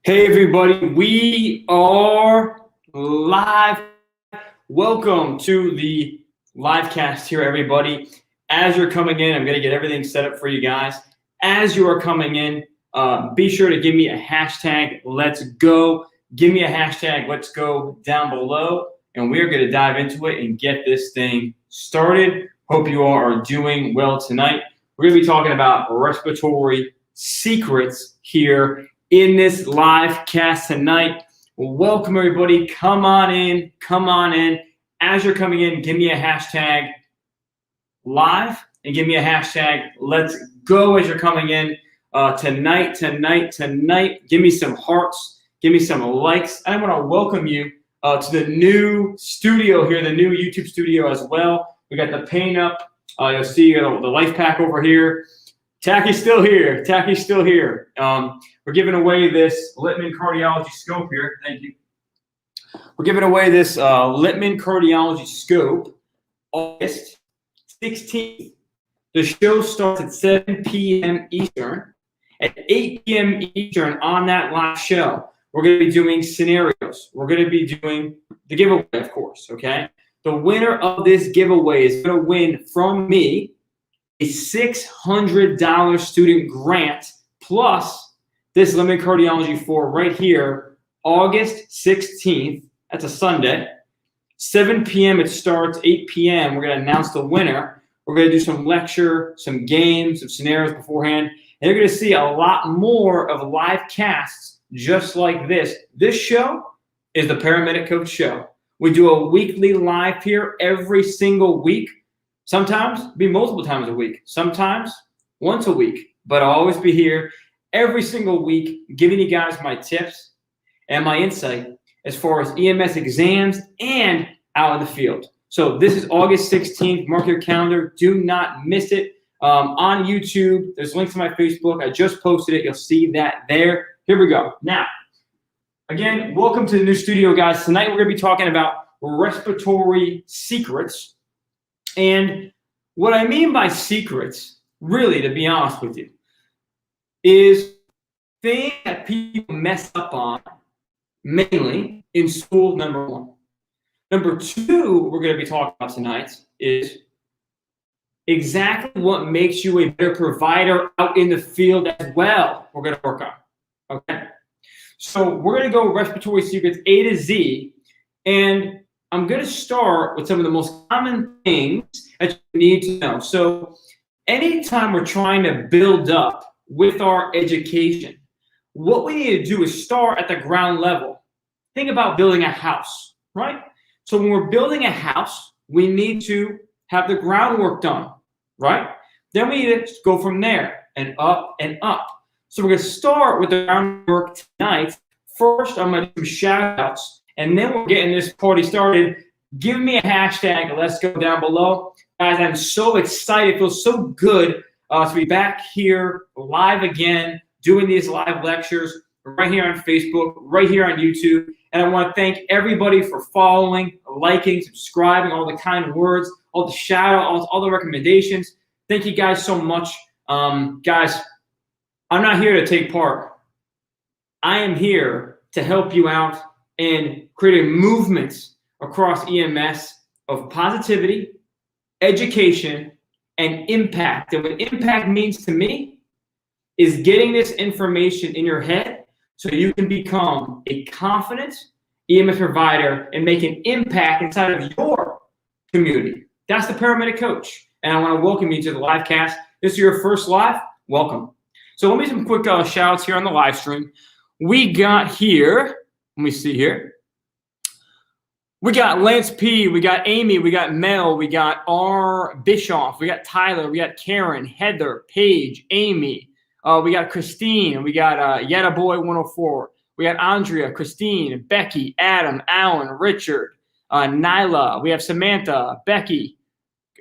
Hey everybody, we are live. Welcome to the live cast here, everybody. As you're coming in, I'm going to get everything set up for you guys. As you are coming in, be sure to give me a hashtag, let's go. Give me a hashtag, let's go down below, and we're going to dive into it and get this thing started. Hope you all are doing well tonight. We're going to be talking about respiratory secrets here in this live cast tonight. Welcome everybody. Come on in. Come on in. As you're coming in, give me a hashtag live and give me a hashtag let's go as you're coming in tonight. Give me some hearts. Give me some likes. I want to welcome you to the new studio here, the new YouTube studio as well. We got the paint up. You'll see the life pack over here. Tacky's still here. Tacky's still here. We're giving away this Littman cardiology scope here. Thank you. We're giving away this Littman cardiology scope August 16th. The show starts at 7 p.m. Eastern. At 8 p.m. Eastern on that live show, we're going to be doing scenarios. We're going to be doing the giveaway, of course, okay? The winner of this giveaway is going to win from me a $600 student grant plus this Littman Cardiology for right here, August 16th. That's a Sunday. 7 p.m. it starts, 8 p.m. We're going to announce the winner. We're going to do some lecture, some games, some scenarios beforehand. And you're going to see a lot more of live casts just like this. This show is the Paramedic Coach Show. We do a weekly live here every single week. Sometimes be multiple times a week. Sometimes once a week. But I'll always be here every single week giving you guys my tips and my insight as far as EMS exams and out in the field. So this is August 16th. Mark your calendar. Do not miss it. On YouTube, there's links to my Facebook. I just posted it. You'll see that there. Here we go. Now, again, welcome to the new studio, guys. Tonight we're going to be talking about respiratory secrets. And what I mean by secrets, really, to be honest with you, is things that people mess up on, mainly in school, number one. Number two, we're going to be talking about tonight is exactly what makes you a better provider out in the field as well. We're going to work on. Okay? So we're going to go respiratory secrets A to Z, and I'm going to start with some of the most common things that you need to know. So anytime we're trying to build up with our education, what we need to do is start at the ground level. Think about building a house, right? So when we're building a house, we need to have the groundwork done, right? Then we need to go from there and up and up. So we're going to start with the groundwork tonight. First, I'm going to do some shout outs, and then we're getting this party started. Give me a hashtag. Let's go down below. Guys, I'm so excited. It feels so good to be back here live again, doing these live lectures right here on Facebook, right here on YouTube. And I want to thank everybody for following, liking, subscribing, all the kind words, all the shout outs, all the recommendations. Thank you guys so much. Guys, I'm not here to take part. I am here to help you out and create a movement across EMS of positivity, education, and impact. And what impact means to me is getting this information in your head so you can become a confident EMS provider and make an impact inside of your community. That's the Paramedic Coach. And I want to welcome you to the live cast. This is your first live. Welcome. So let me some quick shout outs here on the live stream. We got here, let me see here. We got Lance P, we got Amy, we got Mel, we got R. Bischoff, we got Tyler, we got Karen, Heather, Paige, Amy, we got Christine, we got Yetta Boy 104, we got Andrea, Christine, Becky, Adam, Alan, Richard, Nyla, we have Samantha, Becky.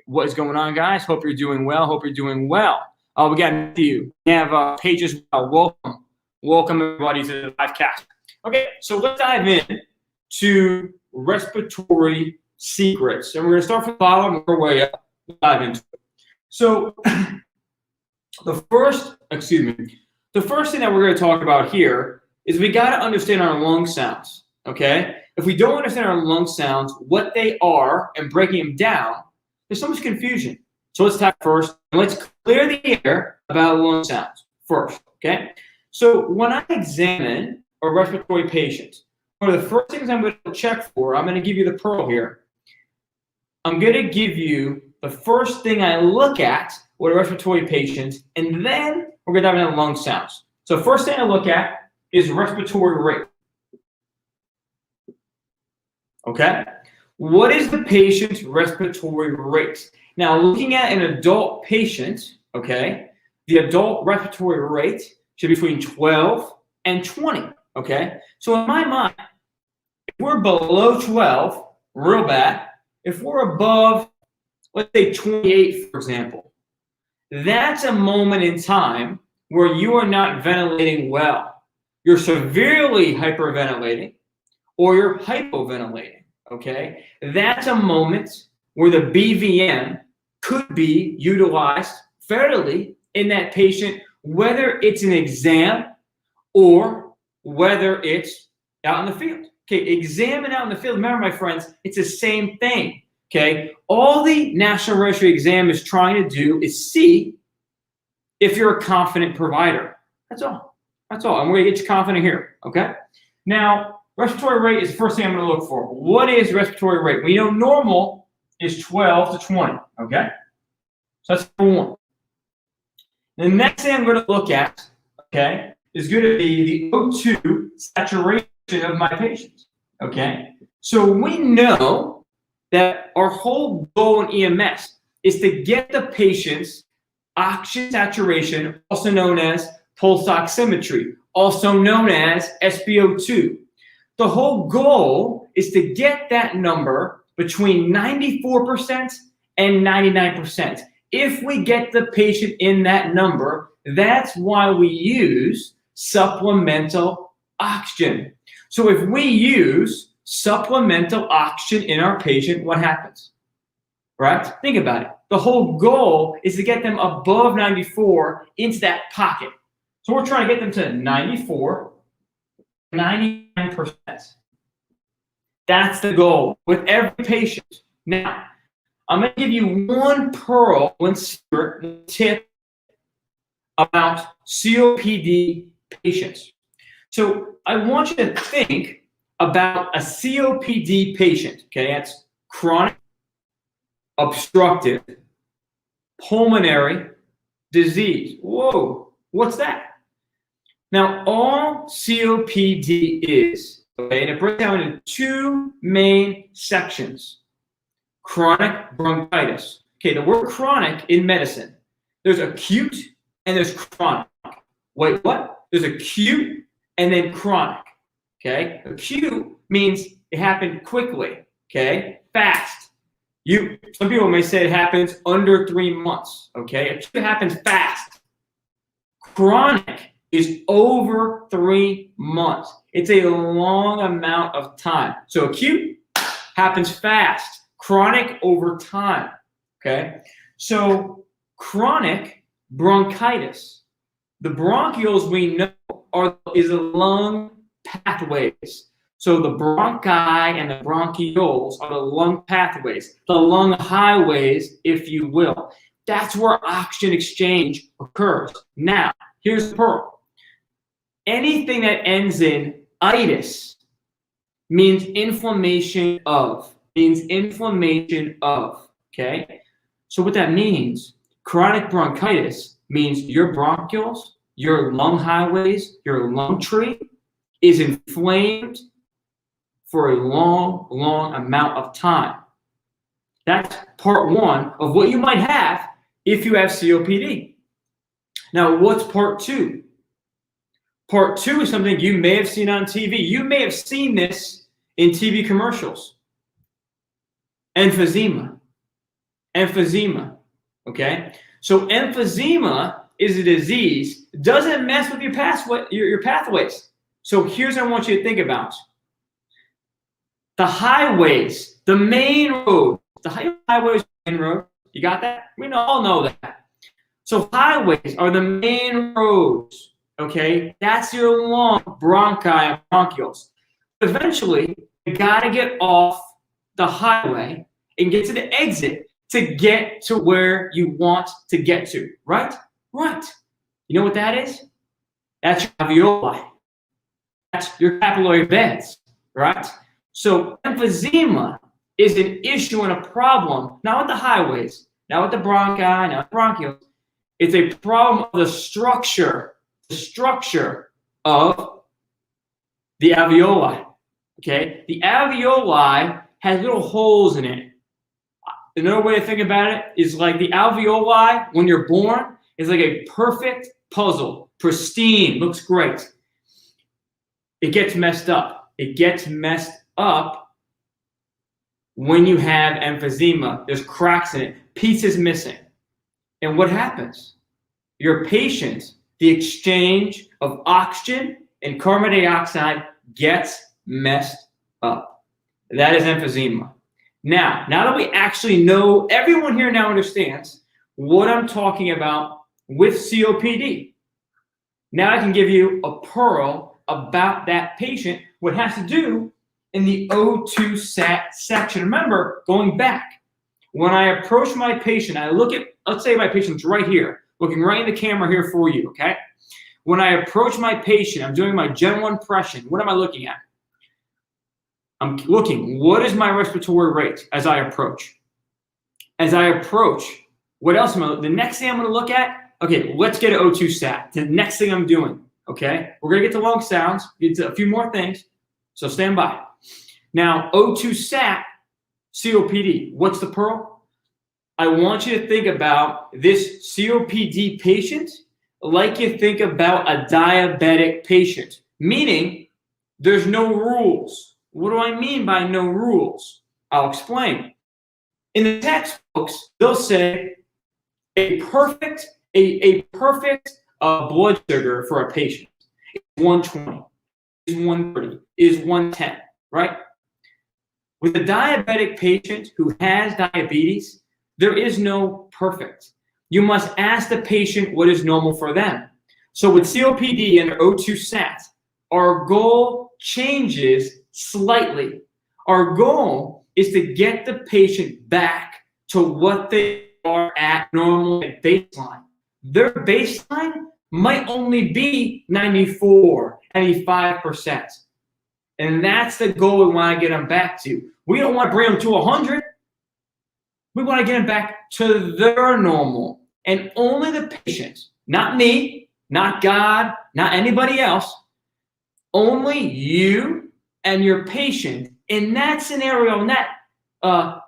What is going on, guys? Hope you're doing well. Hope you're doing well. We got Matthew. We have Paige as well. Welcome. Welcome, everybody, to the live cast. Okay, so let's dive in to respiratory secrets. And we're going to start from the bottom and work our way up. Dive into it. So the first thing that we're going to talk about here is we got to understand our lung sounds, okay? If we don't understand our lung sounds, what they are, and breaking them down, there's so much confusion. So let's talk first, and let's clear the air about lung sounds first, okay? So when I examine a respiratory patient, one of the first things I'm going to check for, I'm going to give you the pearl here. I'm going to give you the first thing I look at with a respiratory patient, and then we're going to dive into lung sounds. So first thing I look at is respiratory rate. Okay? What is the patient's respiratory rate? Now, looking at an adult patient, okay, the adult respiratory rate should be between 12 and 20, okay? So in my mind, if we're below 12, real bad. If we're above, let's say 28, for example, that's a moment in time where you are not ventilating well. You're severely hyperventilating or you're hypoventilating, okay? That's a moment where the BVM could be utilized fairly in that patient, whether it's an exam or whether it's out in the field. Okay, exam and out in the field, remember, my friends, it's the same thing, okay? All the National Registry Exam is trying to do is see if you're a confident provider. That's all. That's all. And we're going to get you confident here, okay? Now, respiratory rate is the first thing I'm going to look for. What is respiratory rate? We know normal is 12 to 20, okay? So that's number one. The next thing I'm going to look at, okay, is going to be the O2 saturation of my patients, okay? So we know that our whole goal in EMS is to get the patient's oxygen saturation, also known as pulse oximetry, also known as SpO2. The whole goal is to get that number between 94% and 99%. If we get the patient in that number, that's why we use supplemental oxygen. So if we use supplemental oxygen in our patient, what happens? Right? Think about it. The whole goal is to get them above 94 into that pocket. So we're trying to get them to 94, 99%. That's the goal with every patient. Now, I'm going to give you one pearl, one secret, one tip about COPD patients. So I want you to think about a COPD patient, okay? That's chronic, obstructive, pulmonary disease. Whoa, what's that? Now, all COPD is, okay, and it breaks down into two main sections. Chronic bronchitis. Okay, the word chronic in medicine, there's acute and there's chronic. Wait, what? There's acute and then chronic, okay? Acute means it happened quickly, okay? Fast. Some people may say it happens under 3 months, okay? Acute happens fast. Chronic is over 3 months. It's a long amount of time. So acute happens fast. Chronic over time, okay? So chronic bronchitis, the bronchioles we know is the lung pathways. So the bronchi and the bronchioles are the lung pathways, the lung highways, if you will. That's where oxygen exchange occurs. Now, here's the pearl. Anything that ends in itis means inflammation of. Okay? So what that means, chronic bronchitis means your bronchioles, your lung highways, your lung tree is inflamed for a long, long amount of time. That's part one of what you might have if you have COPD. Now, what's part two? Part two is something you may have seen on TV. You may have seen this in TV commercials. Emphysema, okay? So emphysema is a disease, doesn't mess with your pathways. So here's what I want you to think about. The highways, the main road, highways, main road, you got that? We all know that. So highways are the main roads, okay? That's your lung, bronchi, and bronchioles. Eventually, you got to get off the highway and get to the exit to get to where you want to get to, right? Right. You know what that is? That's your alveoli. That's your capillary beds, right? So emphysema is an issue and a problem, not with the highways, not with the bronchi, not the bronchioles. It's a problem of the structure of the alveoli, okay? The alveoli has little holes in it. Another way to think about it is like the alveoli, when you're born, is like a perfect puzzle, pristine, looks great. It gets messed up. It gets messed up when you have emphysema. There's cracks in it, pieces missing. And what happens? Your patient, the exchange of oxygen and carbon dioxide gets messed up. That is emphysema. Now that we actually know, everyone here now understands what I'm talking about with COPD. Now I can give you a pearl about that patient, what has to do in the O2 sat section. Remember, going back, when I approach my patient, I look at, let's say my patient's right here, looking right in the camera here for you, okay? When I approach my patient, I'm doing my general impression. What am I looking at? I'm looking, what is my respiratory rate as I approach? As I approach, what else am I, the next thing I'm gonna look at, okay, let's get an O2 sat. The next thing I'm doing, okay? We're gonna get to lung sounds, get to a few more things, so stand by. Now, O2 sat, COPD, what's the pearl? I want you to think about this COPD patient like you think about a diabetic patient, meaning there's no rules. What do I mean by no rules? I'll explain. In the textbooks, they'll say a perfect blood sugar for a patient is 120, is 130, is 110, right? With a diabetic patient who has diabetes, there is no perfect. You must ask the patient what is normal for them. So with COPD and their O2 sat, our goal changes slightly. Our goal is to get the patient back to what they are at normal at baseline. Their baseline might only be 94, 95%. And that's the goal we want to get them back to. We don't want to bring them to 100. We want to get them back to their normal. And only the patient, not me, not God, not anybody else, only you and your patient in that scenario, in that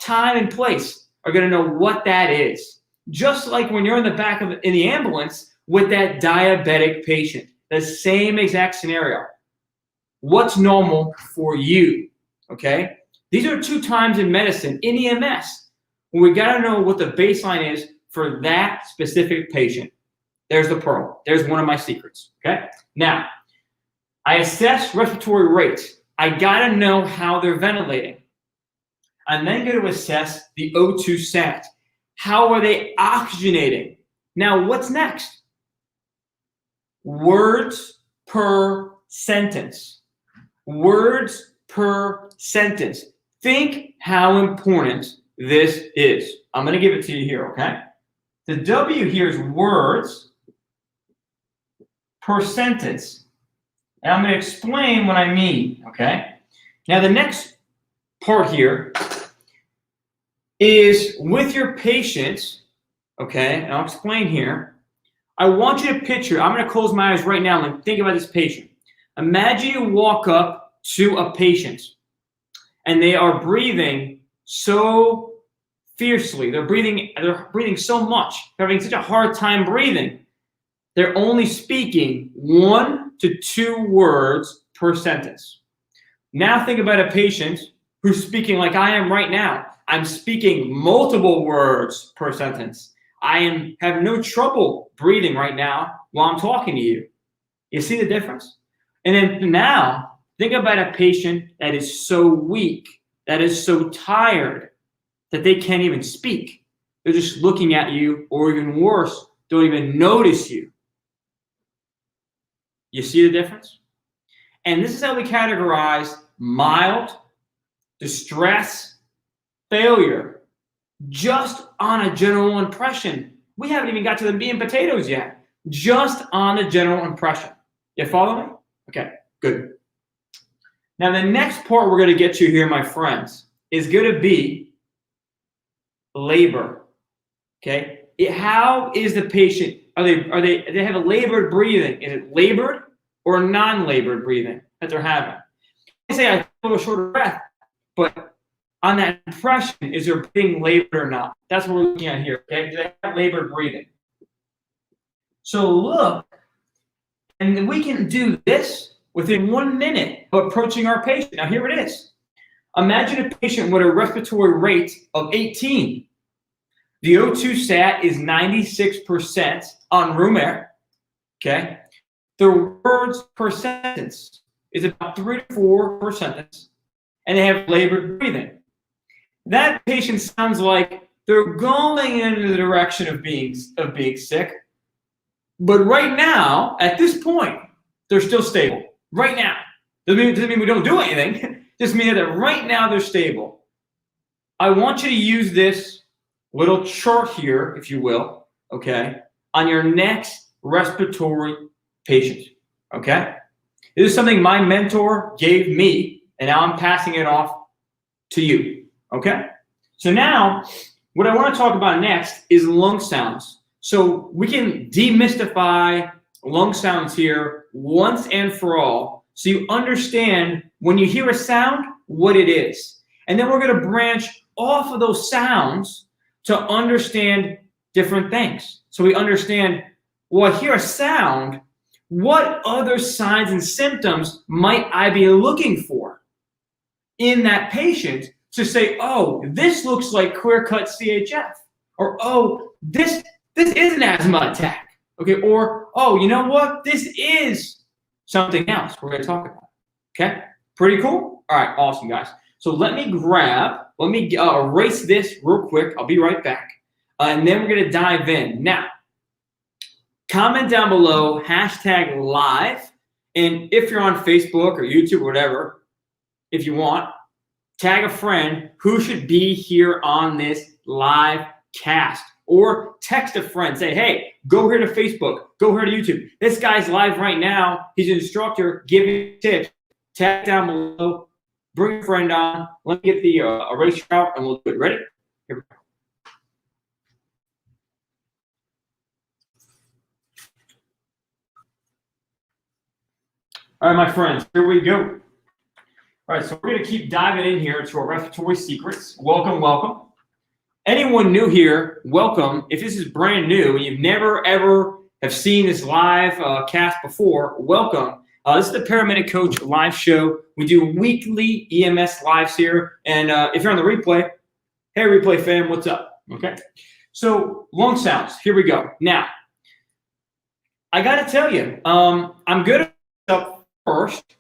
time and place, are going to know what that is. Just like when you're in the back of in the ambulance with that diabetic patient, the same exact scenario. What's normal for you? Okay, these are 2 times in medicine in EMS when we got to know what the baseline is for that specific patient. There's the pearl. There's one of my secrets. Okay, now I assess respiratory rates. I got to know how they're ventilating. I'm then going to assess the O2 sat. How are they oxygenating? Now, what's next? Words per sentence. Words per sentence. Think how important this is. I'm going to give it to you here, okay? The W here is words per sentence. And I'm going to explain what I mean, okay? Now, the next part here is with your patients, okay? And I'll explain here. I want you to picture, I'm going to close my eyes right now and think about this patient. Imagine you walk up to a patient and they are breathing so fiercely. They're breathing so much. They're having such a hard time breathing. They're only speaking 1 to 2 words per sentence. Now think about a patient who's speaking like I am right now. I'm speaking multiple words per sentence. I am having no trouble breathing right now while I'm talking to you. You see the difference? And then now, think about a patient that is so weak, that is so tired, that they can't even speak. They're just looking at you, or even worse, don't even notice you. You see the difference? And this is how we categorize mild, distress, failure, just on a general impression. We haven't even got to the meat and potatoes yet. Just on a general impression. You follow me? Okay, good. Now the next part we're going to get to here, my friends, is going to be labor. Okay, how is the patient? Do they have a labored breathing? Is it labored or non-labored breathing that they're having? I say I have a little shorter breath, but on that impression, is there being labored or not? That's what we're looking at here. Okay, do they have labored breathing? So look, and we can do this within 1 minute of approaching our patient. Now here it is. Imagine a patient with a respiratory rate of 18. The O2 sat is 96% on room air. Okay, the words per sentence is about 3 to 4 per sentence, and they have labored breathing. That patient sounds like they're going in the direction of being sick. But right now, at this point, they're still stable. Right now. Doesn't mean we don't do anything. Just means that right now they're stable. I want you to use this little chart here, if you will, okay, on your next respiratory patient, okay? This is something my mentor gave me, and now I'm passing it off to you, okay? So now, what I want to talk about next is lung sounds. So we can demystify lung sounds here once and for all, so you understand when you hear a sound, what it is. And then we're going to branch off of those sounds to understand different things. So we understand, well, I hear a sound, what other signs and symptoms might I be looking for in that patient to say, oh, this looks like clear-cut CHF, or oh, this is an asthma attack, okay? Or, oh, you know what? This is something else we're going to talk about, okay? Pretty cool? All right, awesome, guys. So let me erase this real quick. I'll be right back. And then we're going to dive in. Now, comment down below, #live. And if you're on Facebook or YouTube or whatever, if you want, tag a friend who should be here on this live cast. Or text a friend, say, hey, go here to Facebook, go here to YouTube. This guy's live right now. He's an instructor giving tips. Tag down below, bring a friend on. Let me get the eraser out and we'll do it. Ready? Here we go. All right, my friends, here we go. All right, so we're going to keep diving in here to our respiratory secrets. Welcome, welcome. Anyone new here, welcome. If this is brand new and you've never, ever have seen this live cast before, welcome. This is the Paramedic Coach live show. We do weekly EMS lives here. And if you're on the replay, hey, replay fam, what's up? Okay. So lung sounds, here we go. Now, I got to tell you, I'm good at stuff first.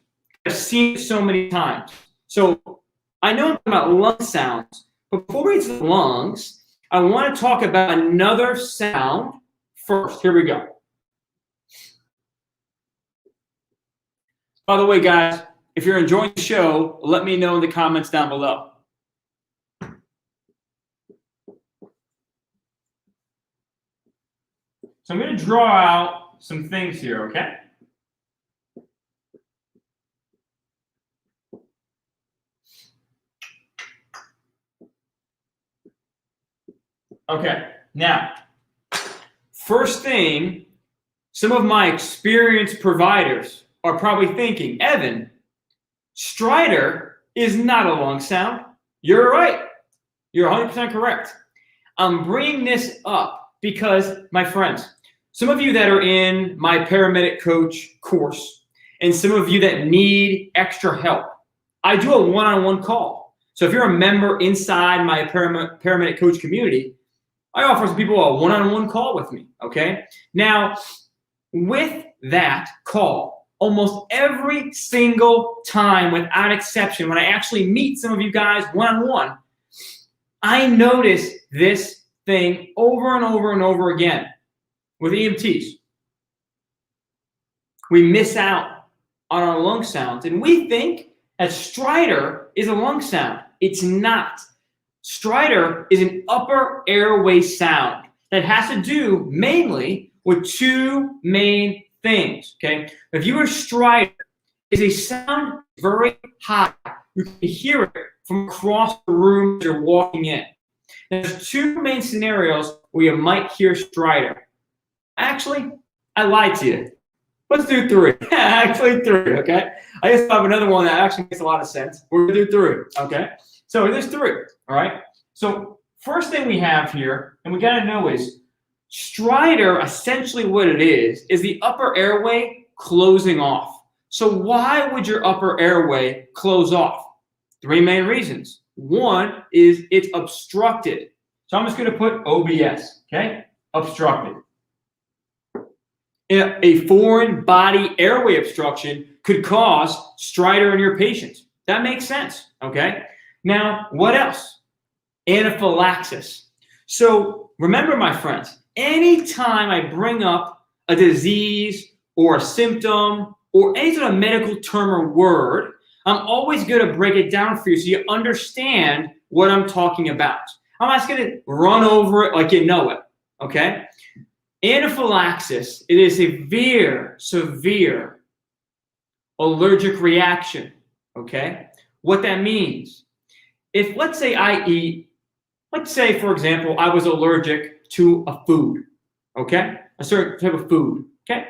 I've seen it so many times. So I know about lung sounds. But before we get to the lungs, I want to talk about another sound first. Here we go. By the way, guys, if you're enjoying the show, let me know in the comments down below. So I'm going to draw out some things here, okay? Okay, now, first thing, some of my experienced providers are probably thinking, Evan, stridor is not a lung sound. You're right. You're 100% correct. I'm bringing this up because, my friends, some of you that are in my Paramedic Coach course and some of you that need extra help, I do a one-on-one call. So if you're a member inside my Paramedic Coach community, I offer some people a one-on-one call with me, okay? Now, with that call, almost every single time, without exception, when I actually meet some of you guys one-on-one, I notice this thing over and over and over again with EMTs. we miss out on our lung sounds, and we think that stridor is a lung sound. It's not. Stridor is an upper airway sound that has to do mainly with two main things, okay? If you are stridor, is a sound very high. You can hear it from across the room as you're walking in. There's two main scenarios where you might hear stridor. Actually, I lied to you. Let's do three. Actually, three, okay? I just have another one that actually makes a lot of sense. We're going to do three, okay? So there's three, all right? So first thing we have here, and we got to know is stridor, essentially what it is the upper airway closing off. So why would your upper airway close off? Three main reasons. One is it's obstructed. So I'm just going to put OBS, okay? Obstructed. A foreign body airway obstruction could cause stridor in your patients. That makes sense, okay? Now, what else? Anaphylaxis. So remember, my friends, anytime I bring up a disease or a symptom or any sort of medical term or word, I'm always going to break it down for you so you understand what I'm talking about. I'm not going to run over it like you know it, okay? Anaphylaxis, it is a severe allergic reaction, okay? What that means, if let's say for example, I was allergic to a food, okay? A certain type of food, okay?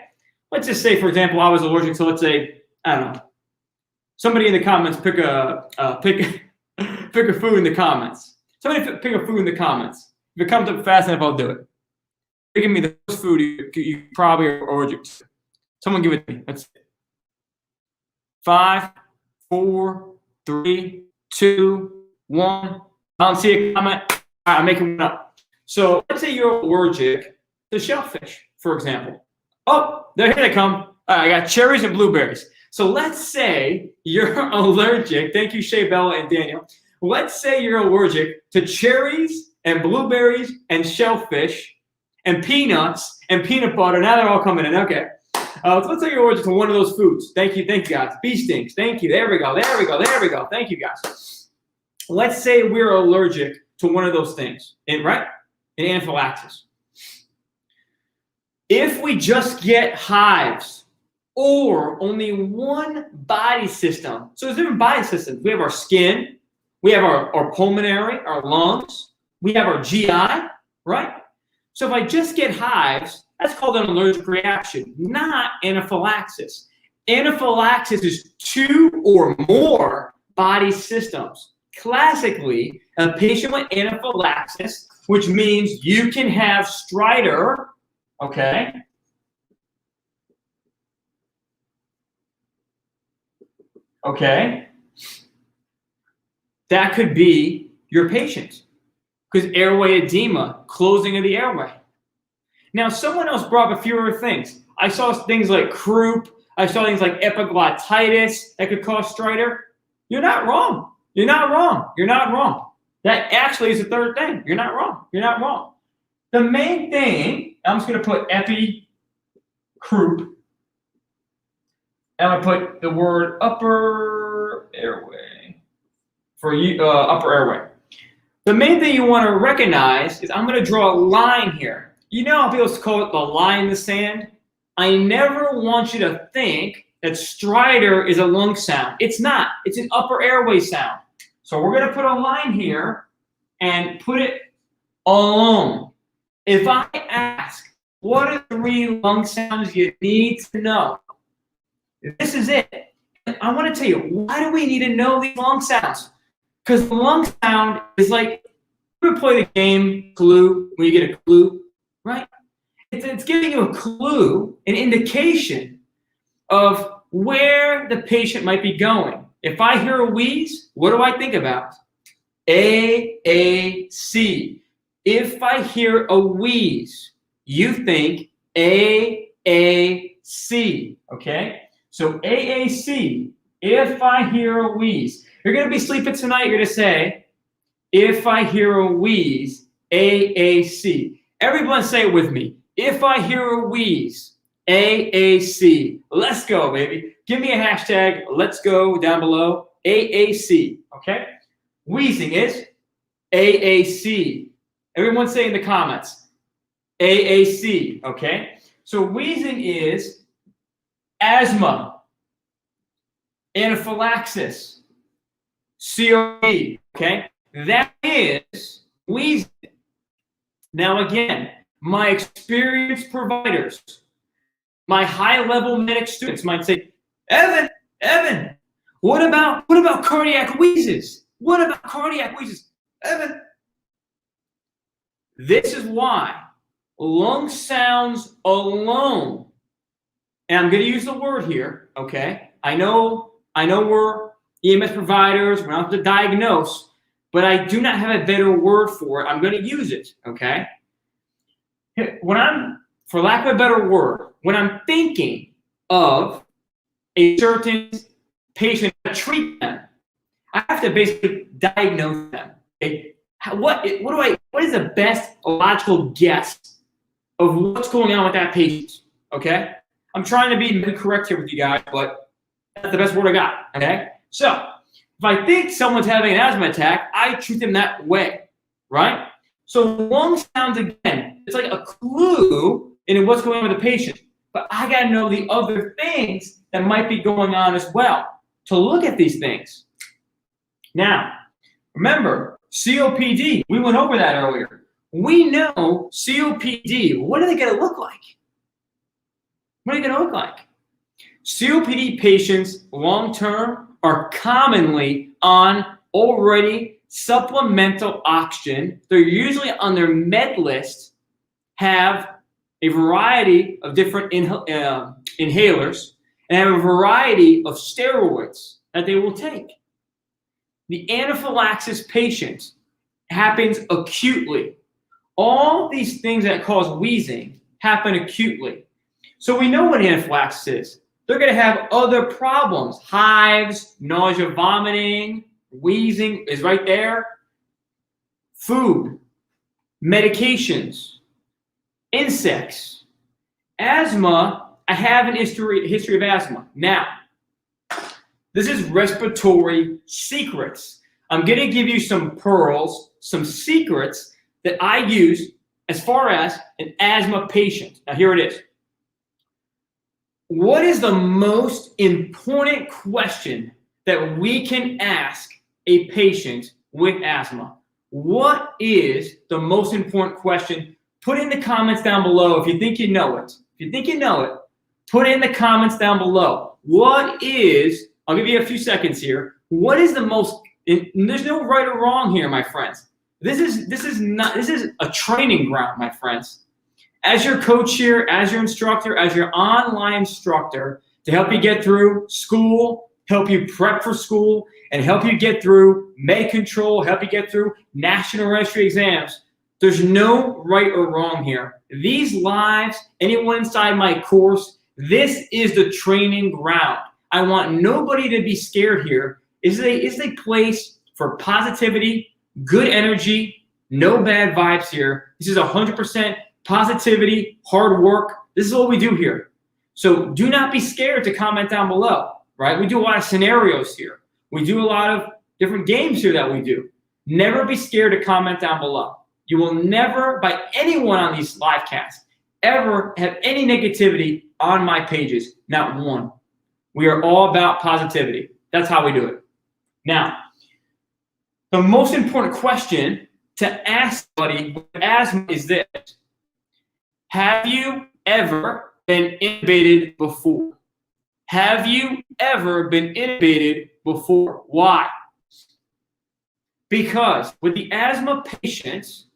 Let's just say, for example, I was allergic to, let's say, I don't know, somebody in the comments pick a food in the comments. Somebody pick a food in the comments. If it comes up fast enough, I'll do it. Give me the first food you probably are allergic to. Someone give it to me. Let's see. 5, 4, 3, 2, 1. I don't see a comment. All right, I'm making one up. So let's say you're allergic to shellfish, for example. Oh, here they come. All right, I got cherries and blueberries. So let's say you're allergic. Thank you, Shay, Bella, and Daniel. Let's say you're allergic to cherries and blueberries and shellfish and peanuts and peanut butter. Now they're all coming in. Okay. So let's say you're allergic to one of those foods. Thank you, guys. Bee stings. Thank you. There we go. Thank you, guys. Let's say we're allergic to one of those things, right? In anaphylaxis. If we just get hives or only one body system, so there's different body systems. We have our skin, we have our pulmonary, our lungs, we have our GI, right? So if I just get hives, that's called an allergic reaction, not anaphylaxis. Anaphylaxis is two or more body systems. Classically, a patient with anaphylaxis, which means you can have stridor, okay? Okay? That could be your patient. Because airway edema, closing of the airway. Now, someone else brought up a few other things. I saw things like croup. I saw things like epiglottitis that could cause stridor. You're not wrong. You're not wrong. You're not wrong. That actually is the third thing. You're not wrong. You're not wrong. The main thing, I'm just going to put croup. And I'm going to put the word upper airway for you, upper airway. The main thing you want to recognize is I'm going to draw a line here. You know how people call it the line in the sand? I never want you to think that stridor is a lung sound. It's not. It's an upper airway sound. So we're going to put a line here and put it alone. If I ask, what are 3 lung sounds you need to know? This is it. I want to tell you, why do we need to know these lung sounds? Because the lung sound is like, you ever play the game Clue, when you get a clue, right? It's giving you a clue, an indication of where the patient might be going. If I hear a wheeze, what do I think about? AAC. If I hear a wheeze, you think AAC, okay? So AAC, if I hear a wheeze. You're going to be sleeping tonight, you're going to say, if I hear a wheeze, AAC. Everyone say it with me. If I hear a wheeze, AAC. Let's go, baby. Give me a hashtag. Let's go down below. AAC. Okay. Wheezing is AAC. Everyone say in the comments. AAC. Okay. So wheezing is asthma, anaphylaxis, COPD. Okay. That is wheezing. Now again, my experienced providers, my high-level medic students might say, Evan, what about cardiac wheezes? What about cardiac wheezes? Evan. This is why lung sounds alone, and I'm going to use the word here, okay? I know we're EMS providers, we're not to diagnose, but I do not have a better word for it. I'm going to use it, okay? When I'm, for lack of a better word, when I'm thinking of a certain patient to treat them, I have to basically diagnose them. Okay? What is the best logical guess of what's going on with that patient? Okay? I'm trying to be correct here with you guys, but that's the best word I got. Okay? So if I think someone's having an asthma attack, I treat them that way, right? So lung sounds, again, it's like a clue in what's going on with the patient. But I got to know the other things that might be going on as well to look at these things. Now, remember, COPD, we went over that earlier. We know COPD, what are they going to look like? What are they going to look like? COPD patients long-term are commonly on already supplemental oxygen. They're usually on their med list, have a variety of different inhalers, and have a variety of steroids that they will take. The anaphylaxis patient happens acutely. All these things that cause wheezing happen acutely. So we know what anaphylaxis is. They're going to have other problems. Hives, nausea, vomiting, wheezing is right there. Food, medications, insects, asthma. I have a history of asthma. Now, this is respiratory secrets. I'm going to give you some pearls, some secrets that I use as far as an asthma patient. Now, here it is. What is the most important question that we can ask a patient with asthma? What is the most important question? Put in the comments down below if you think you know it. If you think you know it, put in the comments down below. What is, I'll give you a few seconds here. What is the most, and there's no right or wrong here, my friends. This is a training ground, my friends. As your coach here, as your instructor, as your online instructor, to help you get through school, help you prep for school, and help you get through med control, help you get through National Registry Exams. There's no right or wrong here. These lives, anyone inside my course, this is the training ground. I want nobody to be scared here. It's a place for positivity, good energy, no bad vibes here. This is 100% positivity, hard work. This is what we do here. So do not be scared to comment down below, right? We do a lot of scenarios here. We do a lot of different games here that we do. Never be scared to comment down below. You will never, by anyone on these live casts, ever have any negativity on my pages. Not one. We are all about positivity. That's how we do it. Now, the most important question to ask somebody with asthma is this. Have you ever been intubated before? Have you ever been intubated before? Why? Because with the asthma patients,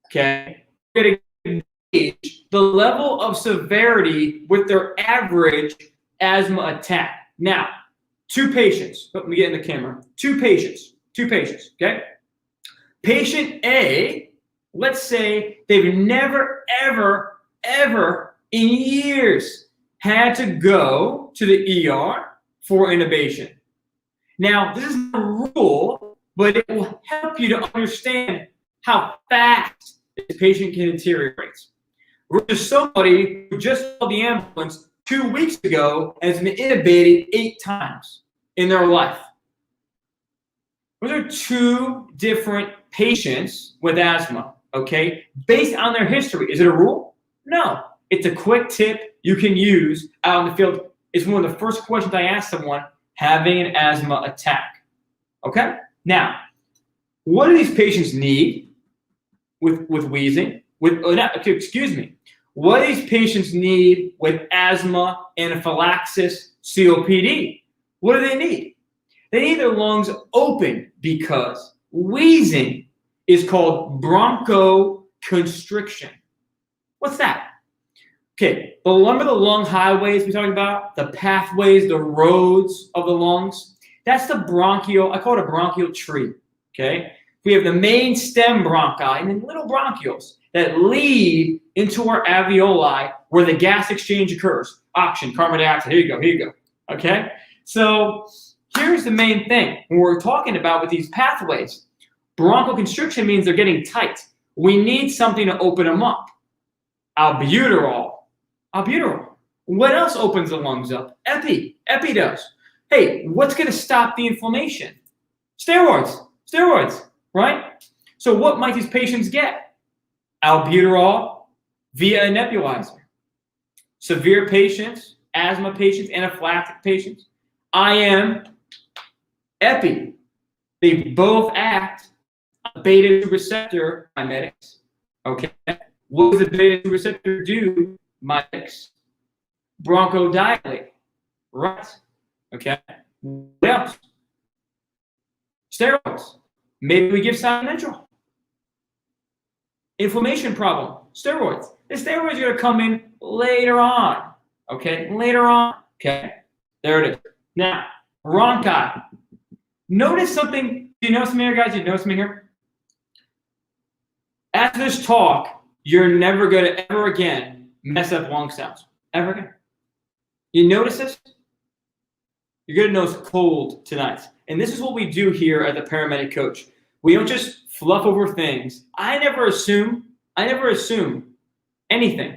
okay, we're going to gauge the level of severity with their average asthma attack. Now, two patients. Let me get in the camera. Two patients, okay? Patient A, let's say they've never, ever in years had to go to the ER for intubation. Now, this is not a rule, but it will help you to understand how fast this patient can deteriorate. versus somebody who just called the ambulance 2 weeks ago and has been intubated 8 times in their life. Those are 2 different patients with asthma, okay, based on their history. Is it a rule? No. It's a quick tip you can use out in the field. It's one of the first questions I ask someone having an asthma attack, okay? Now, what do these patients need with wheezing? What do these patients need with asthma, anaphylaxis, COPD? What do they need? They need their lungs open because wheezing is called bronchoconstriction. What's that? Okay, remember the lung highways we talked about? The pathways, the roads of the lungs? That's the bronchial, I call it a bronchial tree, okay? We have the main stem bronchi and then little bronchioles that lead into our alveoli where the gas exchange occurs. Oxygen, carbon dioxide, here you go, okay? So here's the main thing when we're talking about with these pathways. Bronchoconstriction means they're getting tight. We need something to open them up. Albuterol. What else opens the lungs up? Epi does. Hey, what's going to stop the inflammation? Steroids, right? So what might these patients get? Albuterol via a nebulizer. Severe patients, asthma patients, anaphylactic patients, IM, epi. They both act on beta 2 receptor paramedics. Okay. What does the beta 2 receptor do? Paramedics. Bronchodilate. Right. Okay. What else? Steroids. Maybe we give salmeterol. Inflammation problem. Steroids. The steroids are going to come in later on. Okay. Later on. Okay. There it is. Now, Rhonchi. Notice something. Do you notice me here, guys? Do you notice me here? After this talk, you're never going to ever again mess up lung sounds. Ever again. You notice this? You're going to nose cold tonight. And this is what we do here at the Paramedic Coach. We don't just fluff over things. I never assume anything.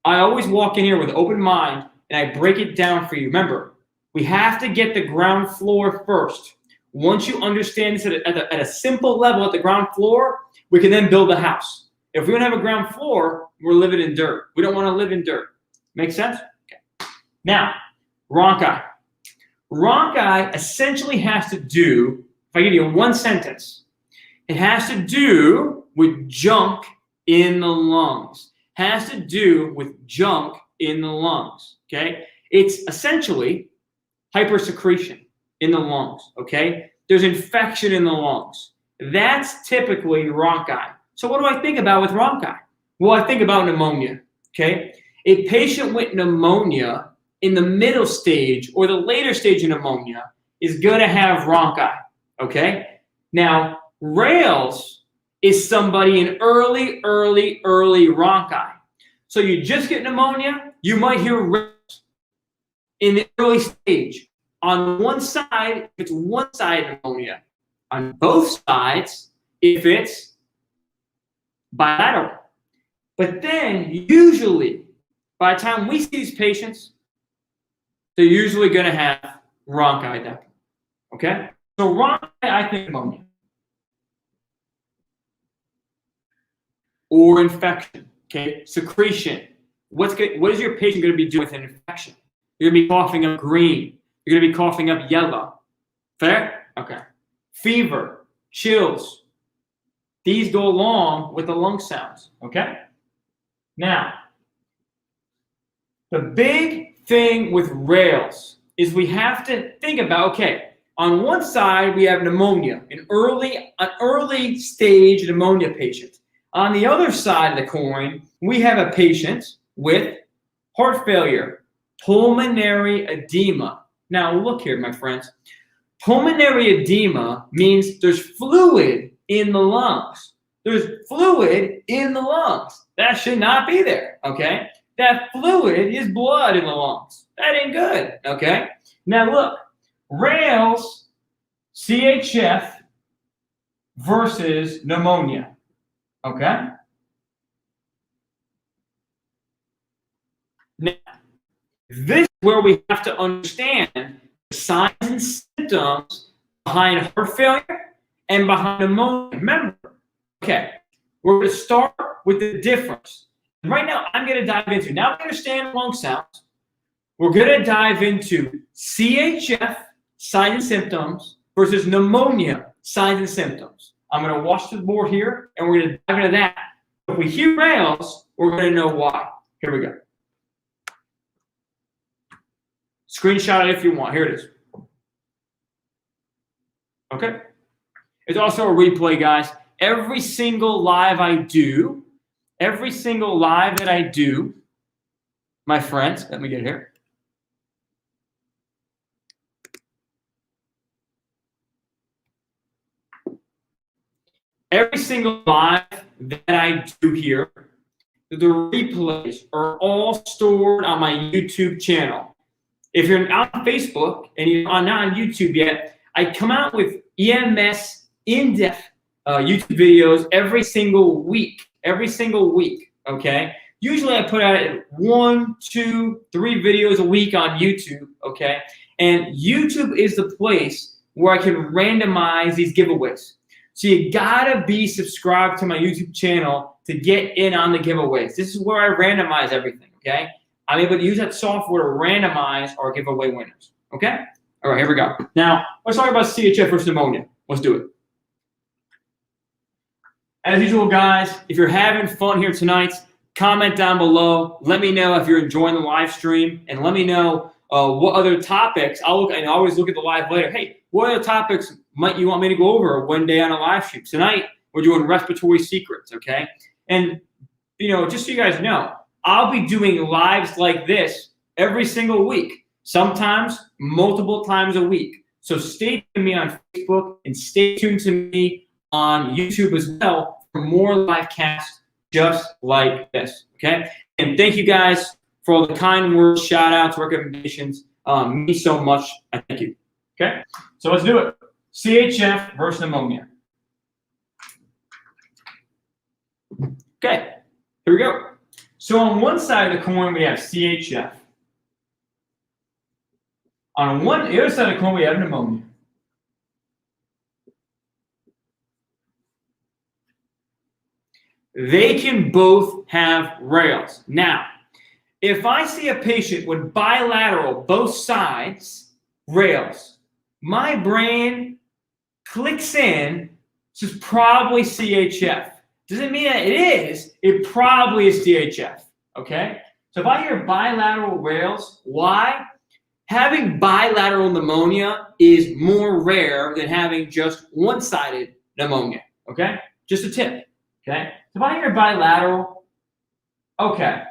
I always walk in here with an open mind and I break it down for you. Remember, we have to get the ground floor first. Once you understand this at a simple level at the ground floor, we can then build a house. If we don't have a ground floor, we're living in dirt. We don't want to live in dirt. Make sense? Okay. Now, Rhonchi. Rhonchi essentially has to do, if I give you one sentence, it has to do with junk in the lungs. Has to do with junk in the lungs, okay? It's essentially hypersecretion in the lungs, okay? There's infection in the lungs. That's typically Rhonchi. So what do I think about with Rhonchi? Well, I think about pneumonia, okay? A patient with pneumonia in the middle stage or the later stage of pneumonia is going to have Rhonchi, okay? Now, rales is somebody in early Rhonchi. So you just get pneumonia, you might hear rales in the early stage. On one side, if it's one side pneumonia. On both sides, if it's bilateral. But then, usually, by the time we see these patients, they're usually going to have Rhonchi at that point. Okay? So Rhonchi, I think pneumonia. Or infection. Okay? Secretion. What is your patient going to be doing with an infection? You're going to be coughing up green. You're going to be coughing up yellow. Fair? Okay. Fever, chills. These go along with the lung sounds. Okay? Now, the big thing with rales is we have to think about, okay, on one side we have pneumonia, an early stage pneumonia patient. On the other side of the coin, we have a patient with heart failure, pulmonary edema. Now look here, my friends. Pulmonary edema means there's fluid in the lungs. There's fluid in the lungs. That should not be there, okay? That fluid is blood in the lungs. That ain't good, okay? Now look, rales, CHF versus pneumonia, okay? Now, this is where we have to understand the signs and symptoms behind heart failure and behind pneumonia. Remember, okay, we're going to start with the difference. Right now, I'm going to dive into, now we understand lung sounds, we're going to dive into CHF signs and symptoms versus pneumonia signs and symptoms. I'm going to watch the board here, and we're going to dive into that. If we hear rales, we're going to know why. Here we go. Screenshot it if you want. Here it is. Okay. It's also a replay, guys. Every single live I do, every single live that I do, my friends, let me get here. Every single live that I do here, the replays are all stored on my YouTube channel. If you're on Facebook and you're not on YouTube yet, I come out with EMS in-depth YouTube videos every single week, okay? Usually I put out 1, 2, 3 videos a week on YouTube, okay? And YouTube is the place where I can randomize these giveaways. So you gotta be subscribed to my YouTube channel to get in on the giveaways. This is where I randomize everything, okay? I'm able to use that software to randomize our giveaway winners, okay? All right, here we go. Now, let's talk about CHF versus pneumonia. Let's do it. As usual, guys, if you're having fun here tonight, comment down below. Let me know if you're enjoying the live stream, and let me know what other topics. I'll look, and I always look at the live later. Hey, what other topics might you want me to go over one day on a live stream? Tonight, we're doing respiratory secrets, okay? And, you know, just so you guys know, I'll be doing lives like this every single week, sometimes multiple times a week. So stay tuned to me on Facebook and stay tuned to me on YouTube as well for more live casts just like this, okay? And thank you guys for all the kind words, shout outs, recommendations. Me so much. I thank you. Okay? So let's do it. CHF versus pneumonia. Okay, here we go. So on one side of the coin, we have CHF. On the other side of the coin, we have pneumonia. They can both have rales. Now, if I see a patient with bilateral, both sides, rales, my brain clicks in, this is probably CHF. Doesn't mean that it is, it probably is CHF, okay? So if I hear bilateral rales, why? Having bilateral pneumonia is more rare than having just one-sided pneumonia, okay? Just a tip, okay? So if I hear bilateral, okay,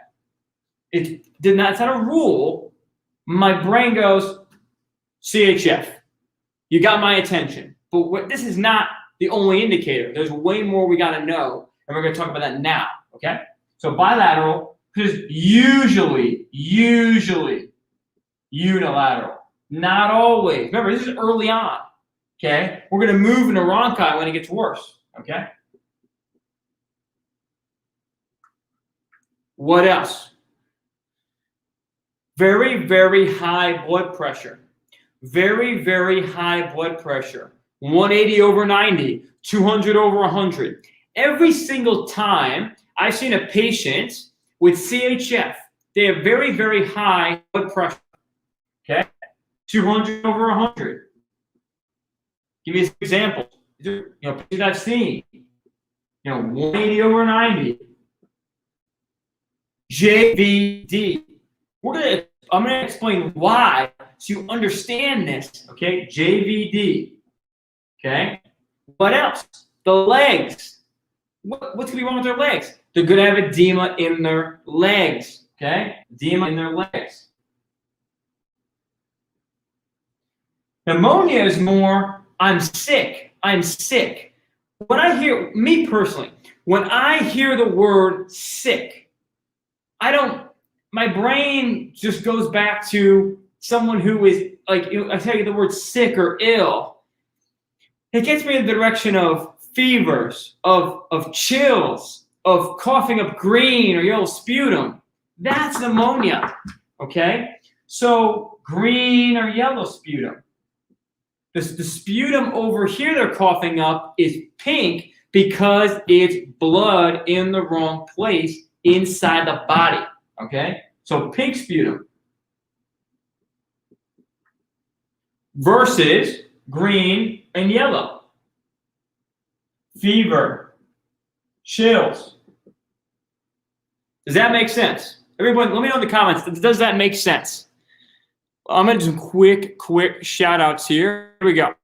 it's not a rule. My brain goes, CHF. You got my attention. But this is not the only indicator. There's way more we got to know, and we're going to talk about that now, okay? So bilateral is usually unilateral. Not always. Remember, this is early on, okay? We're going to move into rhonchi when it gets worse, okay? What else? Very, very high blood pressure. Very, very high blood pressure. 180 over 90, 200 over 100. Every single time I've seen a patient with CHF, they have very, very high blood pressure. Okay? 200 over 100. Give me some examples. You know, patients I've seen. You know, 180 over 90. JVD. I'm going to explain why so you understand this, okay? JVD, okay? What else? The legs. What's going to be wrong with their legs? They're going to have edema in their legs, okay? Edema in their legs. Pneumonia is more, I'm sick. When I hear, me personally, when I hear the word sick, my brain just goes back to someone who is like, I tell you the word sick or ill. It gets me in the direction of fevers, of chills, of coughing up green or yellow sputum. That's pneumonia, okay? So green or yellow sputum. The sputum over here they're coughing up is pink because it's blood in the wrong place inside the body, okay? So pink sputum versus green and yellow. Fever, chills. Does that make sense? Everyone, let me know in the comments, does that make sense? I'm going to do some quick shout outs here. Here we go.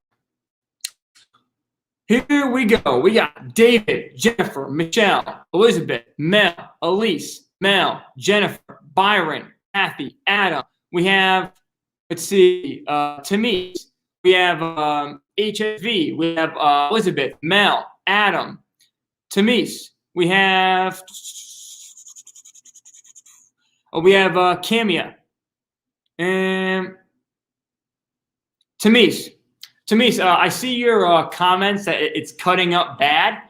Here we go. We got David, Jennifer, Michelle, Elizabeth, Mel, Elise, Mel, Jennifer, Byron, Kathy, Adam. We have, let's see, Tamise. We have HSV. We have Elizabeth, Mel, Adam, Tamise. We have Camia. And Tamise, I see your comments that it's cutting up bad.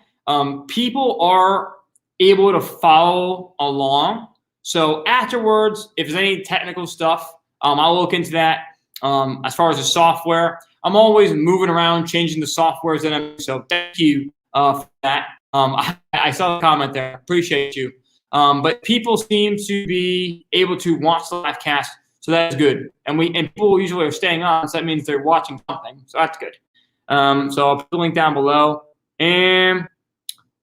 People are able to follow along. So afterwards, if there's any technical stuff, I'll look into that. As far as the software, I'm always moving around, changing the softwares that I'm. So thank you for that. I saw the comment there. Appreciate you. But people seem to be able to watch the live cast. So that's good. And people usually are staying on, so that means they're watching something. So that's good. So I'll put the link down below. And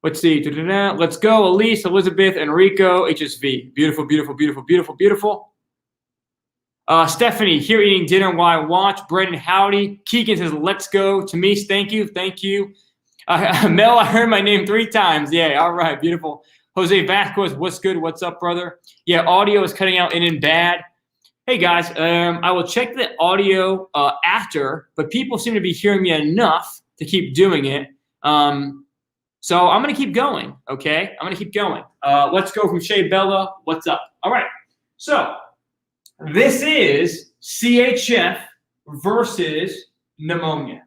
let's see. Let's go. Elise, Elizabeth, Enrico, HSV. Beautiful, beautiful, beautiful, beautiful, beautiful. Stephanie, here eating dinner while I watch. Brendan, howdy. Keegan says, let's go. Tamise, thank you. Thank you. Mel, I heard my name 3 times. Yeah, all right. Beautiful. Jose Vasquez, what's good? What's up, brother? Yeah, audio is cutting out in and bad. Hey guys, I will check the audio after, but people seem to be hearing me enough to keep doing it. So I'm going to keep going, okay? I'm going to keep going. Let's go from Shea Bella. What's up? All right. So this is CHF versus pneumonia,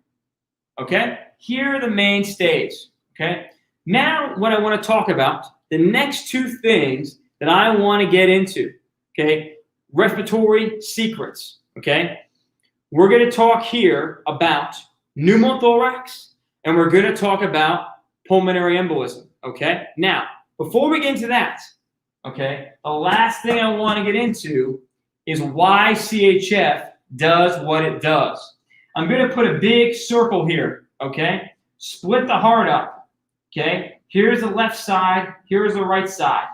okay? Here are the mainstays, okay? Now what I want to talk about, the next 2 things that I want to get into, okay? Respiratory secrets, okay? We're going to talk here about pneumothorax, and we're going to talk about pulmonary embolism, okay? Now, before we get into that, okay, the last thing I want to get into is why CHF does what it does. I'm going to put a big circle here, okay? Split the heart up, okay? Here's the left side, here's the right side.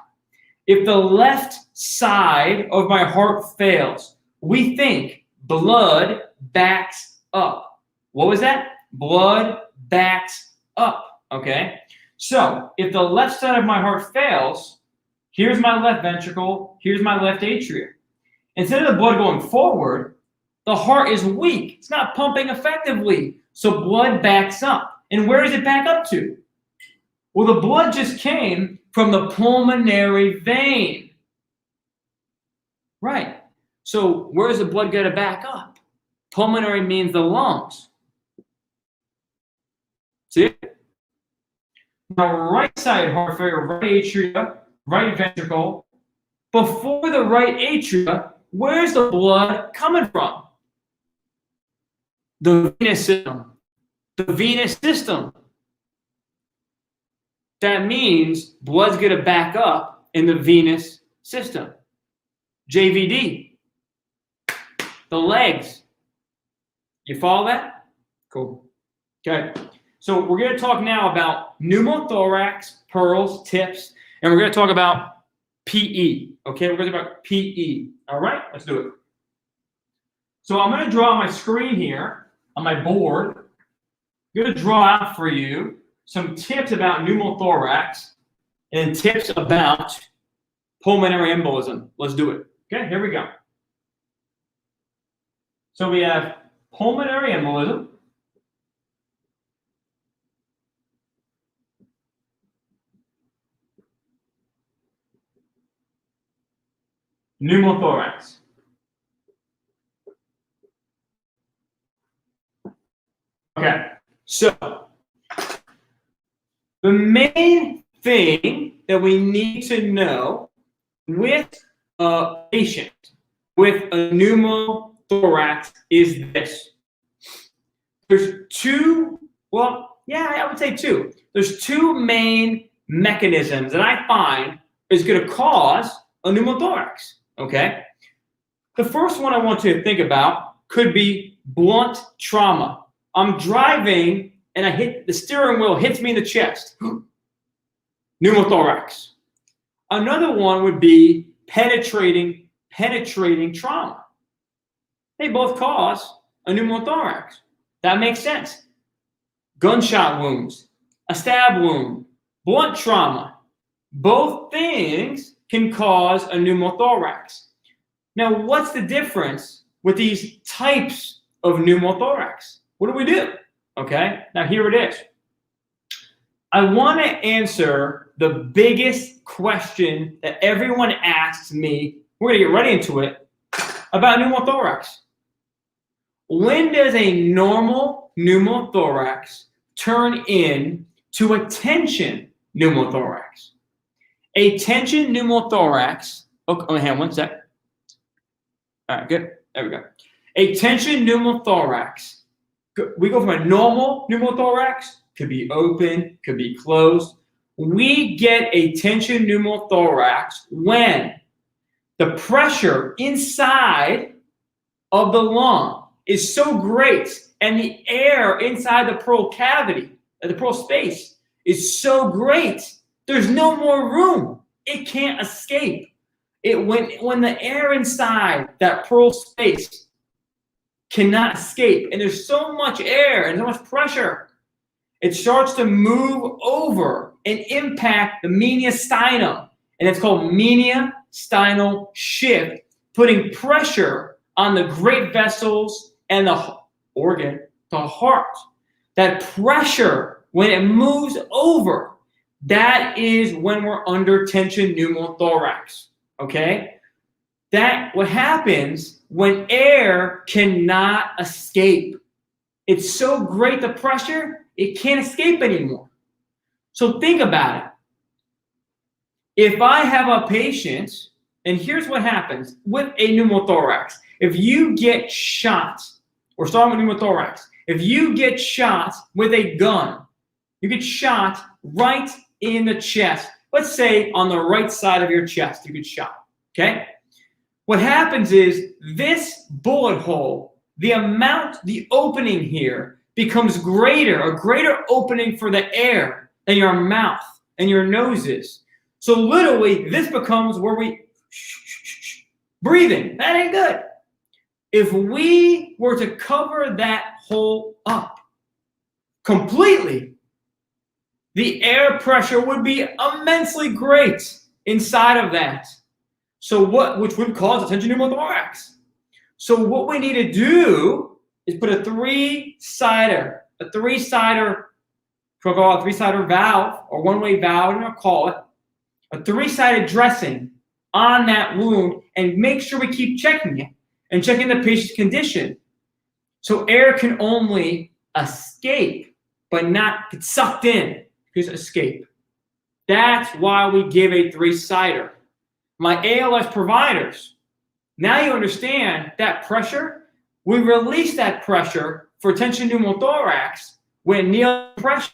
If the left side of my heart fails, we think blood backs up. What was that? Blood backs up, okay? So if the left side of my heart fails, here's my left ventricle, here's my left atrium. Instead of the blood going forward, the heart is weak. It's not pumping effectively, so blood backs up. And where does it back up to? Well, the blood just came from the pulmonary vein. Right. So where's the blood going to back up? Pulmonary means the lungs. See? Now, right side heart failure, right atria, right ventricle. Before the right atria, where's the blood coming from? The venous system. The venous system. That means blood's going to back up in the venous system. JVD. The legs. You follow that? Cool. Okay. So we're going to talk now about pneumothorax, pearls, tips, and we're going to talk about PE. Okay, we're going to talk about PE. All right, let's do it. So I'm going to draw my screen here on my board. I'm going to draw out for you some tips about pneumothorax and tips about pulmonary embolism. Let's do it. Okay, here we go. So we have pulmonary embolism. Pneumothorax. Okay, so the main thing that we need to know with a patient with a pneumothorax is this. There's two, well, yeah, I would say two. There's two main mechanisms that I find is going to cause a pneumothorax, okay? The first one I want you to think about could be blunt trauma. I'm driving and I hit the steering wheel, hits me in the chest. Pneumothorax. Another one would be penetrating trauma. They both cause a pneumothorax. That makes sense. Gunshot wounds, a stab wound, blunt trauma. Both things can cause a pneumothorax. Now, what's the difference with these types of pneumothorax? What do? Okay, now here it is. I want to answer the biggest question that everyone asks me. We're going to get right into it about pneumothorax. When does a normal pneumothorax turn into a tension pneumothorax? A tension pneumothorax, hang on one sec. All right, good. There we go. A tension pneumothorax. We go from a normal pneumothorax, could be open, could be closed. We get a tension pneumothorax when the pressure inside of the lung is so great and the air inside the pleural cavity, the pleural space, is so great, there's no more room. It can't escape. When the air inside that pleural space cannot escape, and there's so much air and so much pressure, it starts to move over and impact the mediastinum, and it's called mediastinal shift, putting pressure on the great vessels and the organ, the heart. That pressure, when it moves over, that is when we're under tension pneumothorax. Okay? What happens when air cannot escape. It's so great, the pressure, it can't escape anymore. So think about it. If I have a patient, and here's what happens with a pneumothorax. If you get shot, we're starting with pneumothorax. If you get shot with a gun, you get shot right in the chest. Let's say on the right side of your chest, you get shot, okay? What happens is this bullet hole, the opening here becomes greater, a greater opening for the air than your mouth and your nose is. So literally, this becomes where we breathing. That ain't good. If we were to cover that hole up completely, the air pressure would be immensely great inside of that. So which would cause a tension pneumothorax. So what we need to do is put a three-sider valve or one-way valve, I'm gonna call it, a three-sided dressing on that wound, and make sure we keep checking it and checking the patient's condition. So air can only escape, but not get sucked in. Just escape. That's why we give a three-sider. My ALS providers, now you understand that pressure. We release that pressure for tension pneumothorax when near pressure.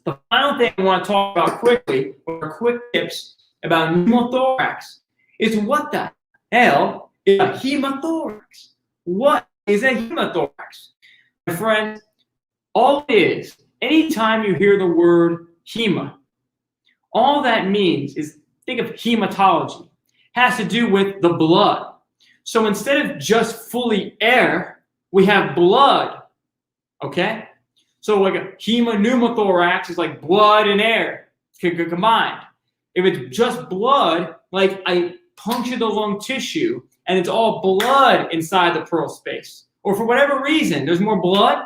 The final thing I want to talk about quickly, or quick tips about pneumothorax, is what the hell is a hemothorax? What is a hemothorax? My friends, all it is, anytime you hear the word hema, all that means is, think of hematology, has to do with the blood. So instead of just fully air, we have blood, okay? So like a pneumothorax is like blood and air combined. If it's just blood, like I puncture the lung tissue and it's all blood inside the pleural space, or for whatever reason, there's more blood,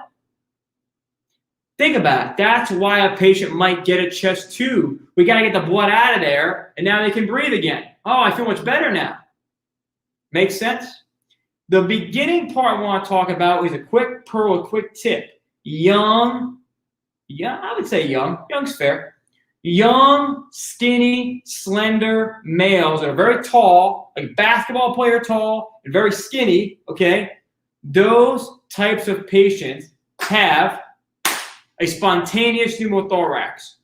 think about it. That's why a patient might get a chest tube. We got to get the blood out of there, and now they can breathe again. Oh, I feel much better now. Makes sense? The beginning part I want to talk about is a quick tip. Young, I would say young. Young's fair. Young, skinny, slender males that are very tall, like basketball player tall and very skinny, okay? Those types of patients have a spontaneous pneumothorax,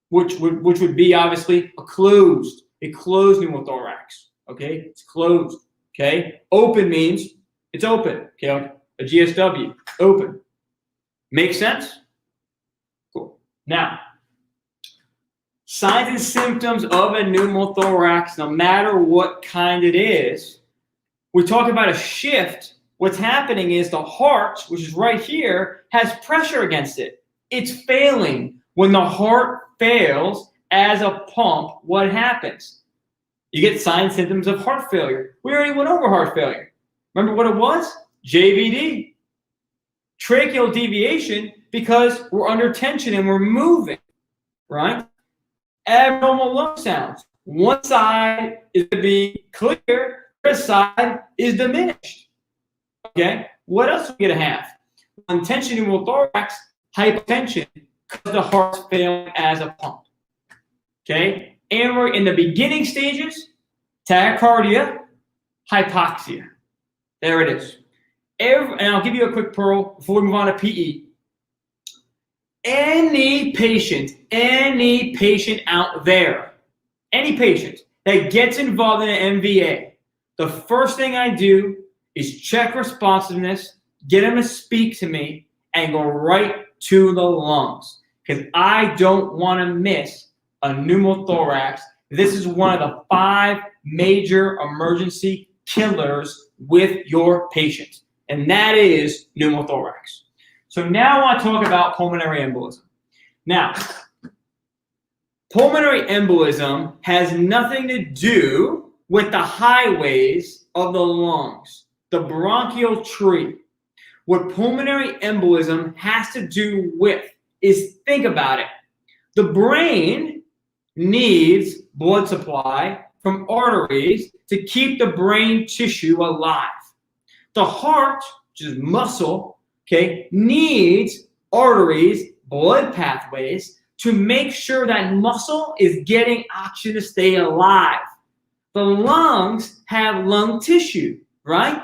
which would be obviously a closed pneumothorax, okay? It's closed, okay? Open means it's open, okay? Like a GSW, open. Make sense? Cool. Now, signs and symptoms of a pneumothorax, no matter what kind it is, we talk about a shift. What's happening is the heart, which is right here, has pressure against it. It's failing. When the heart fails as a pump, what happens? You get signs and symptoms of heart failure. We already went over heart failure. Remember what it was? JVD. Tracheal deviation, because we're under tension and we're moving, right? Abnormal lung sounds. One side is to be clear, the other side is diminished. Okay? What else are we going to have? Tension pneumothorax, hypotension, because the heart's failing as a pump. Okay? And we're in the beginning stages, tachycardia, hypoxia. There it is. And I'll give you a quick pearl before we move on to PE. Any patient out there, any patient that gets involved in an MVA, the first thing I do is check responsiveness, get them to speak to me, and go right to the lungs. Because I don't want to miss a pneumothorax. This is one of the 5 major emergency killers with your patient, and that is pneumothorax. So now I want to talk about pulmonary embolism. Now, pulmonary embolism has nothing to do with the highways of the lungs, the bronchial tree. What pulmonary embolism has to do with is, think about it. The brain needs blood supply from arteries to keep the brain tissue alive. The heart, which is muscle, okay, needs arteries, blood pathways to make sure that muscle is getting oxygen to stay alive. The lungs have lung tissue, right?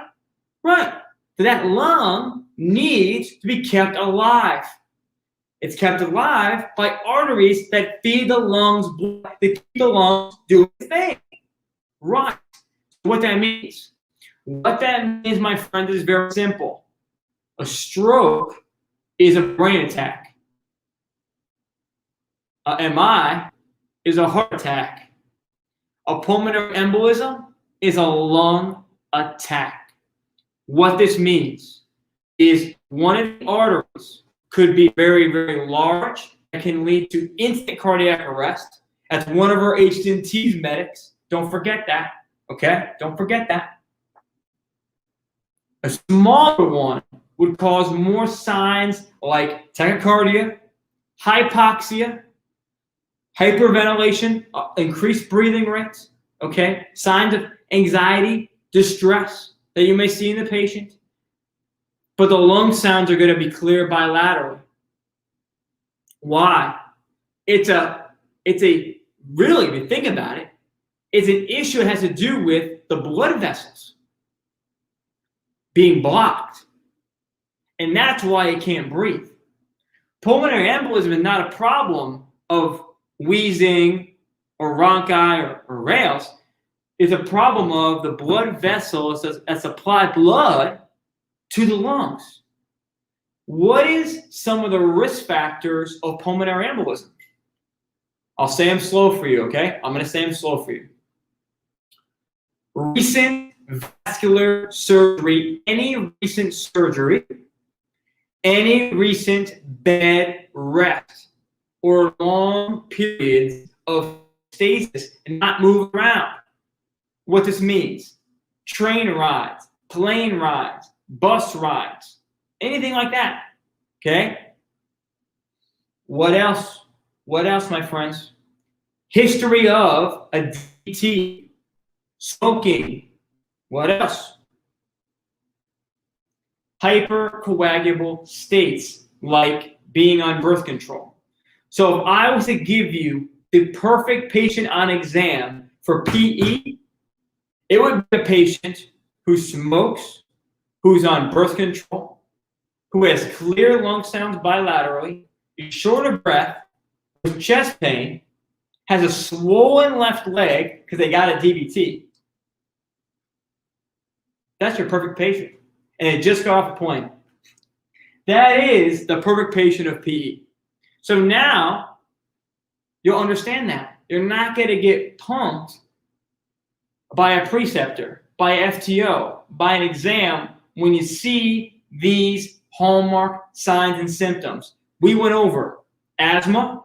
Right. So that lung needs to be kept alive. It's kept alive by arteries that feed the lungs blood, that keep the lungs doing the thing. Right. What that means? What that means, my friend, is very simple. A stroke is a brain attack. A MI is a heart attack. A pulmonary embolism is a lung attack. What this means is one of the arteries could be very, very large and can lead to instant cardiac arrest. That's one of our HNT's medics. Don't forget that, okay? Don't forget that. A smaller one would cause more signs like tachycardia, hypoxia, hyperventilation, increased breathing rates, okay? Signs of anxiety, distress that you may see in the patient. But the lung sounds are going to be clear bilaterally. Why? It's a really, if you think about it, it's an issue that has to do with the blood vessels being blocked. And that's why it can't breathe. Pulmonary embolism is not a problem of wheezing or Rhonchi or rales. It's a problem of the blood vessels that supply blood to the lungs. What is some of the risk factors of pulmonary embolism? I'll say them slow for you, okay? I'm going to say them slow for you. Recent vascular surgery, any recent surgery, any recent bed rest, or long periods of stasis and not move around. What this means: train rides, plane rides, bus rides, anything like that, okay? What else? What else, my friends? History of a DT, smoking. What else? Hypercoagulable states like being on birth control. So if I was to give you the perfect patient on exam for PE, it would be a patient who smokes, who's on birth control, who has clear lung sounds bilaterally, is short of breath, with chest pain, has a swollen left leg because they got a DVT. That's your perfect patient. And it just got off a plane. That is the perfect patient of PE. So now you'll understand that. You're not going to get pumped by a preceptor, by FTO, by an exam when you see these hallmark signs and symptoms. We went over asthma,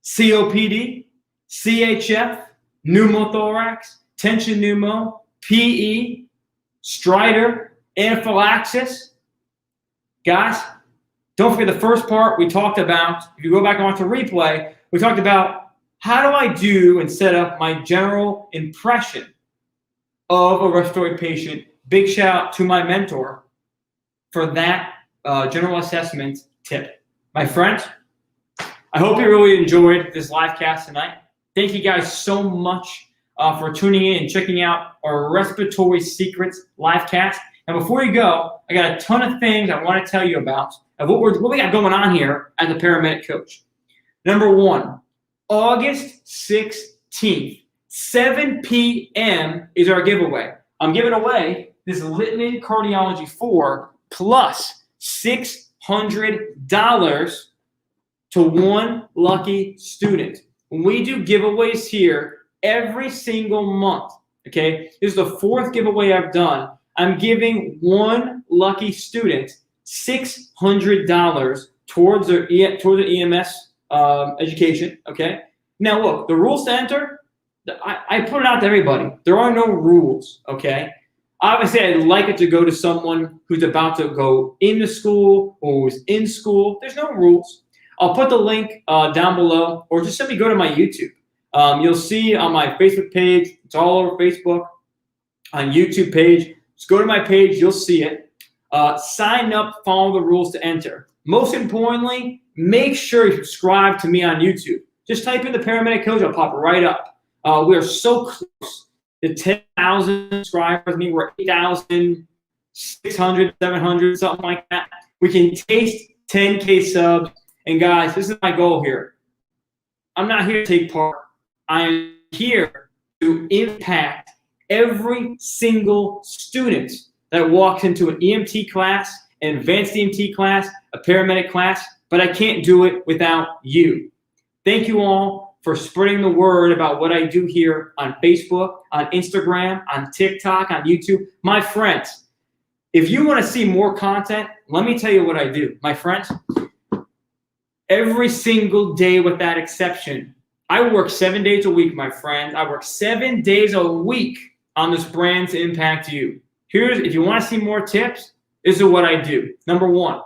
COPD, CHF, pneumothorax, tension pneumo, PE, stridor, anaphylaxis. Guys, don't forget the first part we talked about. If you go back and watch the replay, we talked about how do I do and set up my general impression of a respiratory patient. Big shout out to my mentor for that general assessment tip. My friends, I hope you really enjoyed this live cast tonight. Thank you guys so much for tuning in and checking out our Respiratory Secrets live cast. And before you go, I got a ton of things I want to tell you about of what we got going on here as a paramedic coach. Number one, August 16th, 7 p.m. is our giveaway. I'm giving away this Littman Cardiology 4 plus $600 to one lucky student. We do giveaways here every single month, okay? This is the fourth giveaway I've done. I'm giving one lucky student $600 towards their EMS education, okay? Now, look, the rules to enter, I put it out to everybody. There are no rules, okay? Obviously, I'd like it to go to someone who's about to go into school or who's in school. There's no rules. I'll put the link down below, or just simply go to my YouTube. You'll see on my Facebook page, it's all over Facebook, on YouTube page. Just go to my page, you'll see it. Sign up, follow the rules to enter. Most importantly, make sure you subscribe to me on YouTube. Just type in the Paramedic Coach, I'll pop right up. We are so close to 10,000 subscribers. I mean, we're 8,600, 700, something like that. We can taste 10K subs. And guys, this is my goal here. I'm not here to take part. I am here to impact every single student that walks into an EMT class, an advanced EMT class, a paramedic class, but I can't do it without you. Thank you all for spreading the word about what I do here on Facebook, on Instagram, on TikTok, on YouTube. My friends, if you want to see more content, let me tell you what I do. My friends, every single day without exception, I work 7 days a week, my friend. I work 7 days a week on this brand to impact you. If you want to see more tips, this is what I do. Number one,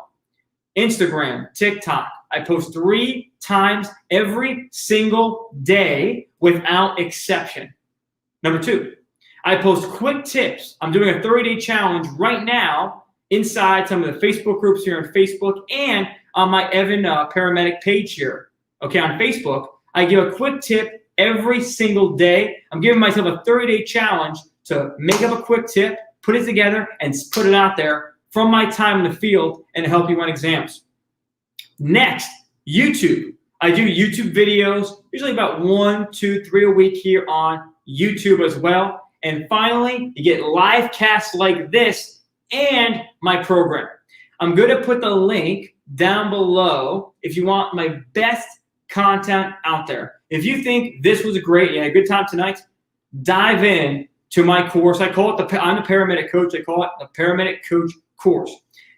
Instagram, TikTok. I post 3 times every single day without exception. Number two, I post quick tips. I'm doing a 30-day challenge right now inside some of the Facebook groups here on Facebook and on my Evan Paramedic page here. Okay, on Facebook, I give a quick tip every single day. I'm giving myself a 30-day challenge to make up a quick tip, put it together, and put it out there from my time in the field and help you on exams. Next, YouTube. I do YouTube videos, usually about 1, 2, 3 a week here on YouTube as well. And finally, you get live casts like this and my program. I'm going to put the link down below if you want my best content out there. If you think this was great, you had a good time tonight, dive in to my course. I call it I'm a paramedic coach. I call it the Paramedic Coach course.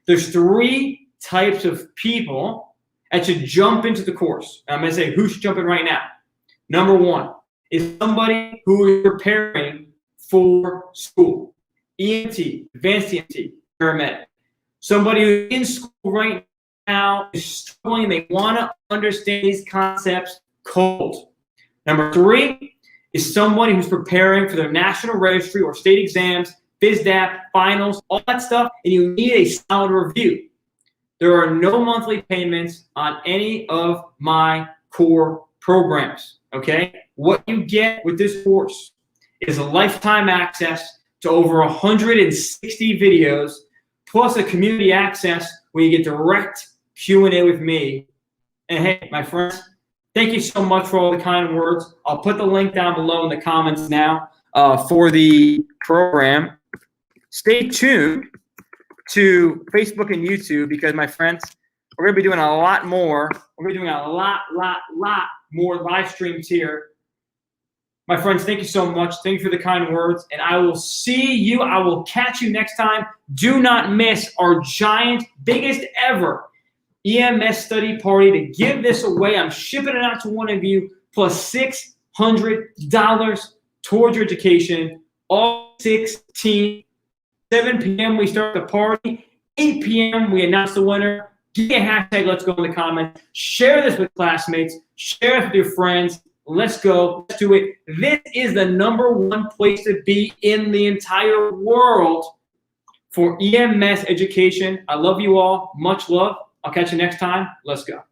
There's 3 types of people that should jump into the course. I'm going to say who should jump in right now. Number 1 is somebody who is preparing for school. EMT, advanced EMT, paramedic. Somebody who's in school right now is struggling. They want to understand these concepts cold. Number 3 is somebody who's preparing for their National Registry or state exams, FISDAP, finals, all that stuff, and you need a solid review. There are no monthly payments on any of my core programs, okay? What you get with this course is a lifetime access to over 160 videos, plus a community access where you get direct Q&A with me. And hey, my friends, thank you so much for all the kind words. I'll put the link down below in the comments now for the program. Stay tuned to Facebook and YouTube because, my friends, we're going to be doing a lot more. We're going to be doing a lot more live streams here. My friends, thank you so much. Thank you for the kind words. And I will see you. I will catch you next time. Do not miss our giant, biggest ever EMS study party to give this away. I'm shipping it out to one of you, plus $600 towards your education. All 16. 7 p.m. we start the party. 8 p.m. we announce the winner. Give me a hashtag, let's go, in the comments. Share this with classmates. Share it with your friends. Let's go. Let's do it. This is the #1 place to be in the entire world for EMS education. I love you all. Much love. I'll catch you next time. Let's go.